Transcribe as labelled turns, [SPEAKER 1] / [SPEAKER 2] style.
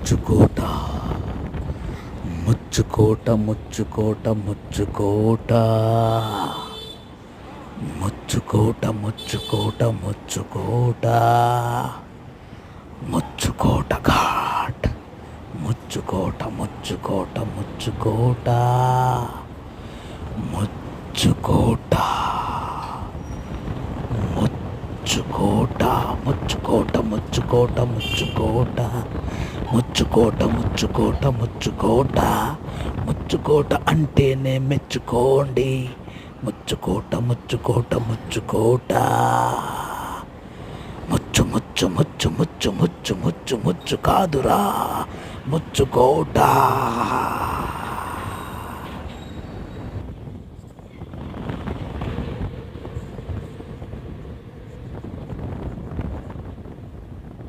[SPEAKER 1] ముచ్చుకోట ముచ్చుకోట ముచ్చుకోట ముచ్చుకోట ముచ్చుకోట ముచ్చుకోట ముచ్చుకోట ముచ్చుకోట ఘాట్ ముచ్చుకోట ముచ్చుకోట ముచ్చుకోట ముచ్చుకోట ముచ్చుకోట ముచ్చుకోట ముచ్చుకోట ముచ్చుకోట ముచ్చుకోట ముచ్చుకోట ముచ్చుకోట ముచ్చుకోట అంటేనే మెచ్చుకోండి. ముచ్చుకోట ముచ్చుకోట ముచ్చుకోట ముచ్చు ముచ్చు ముచ్చు ముచ్చు ముచ్చు ముచ్చు ముచ్చు కాదురా ముచ్చుకోట.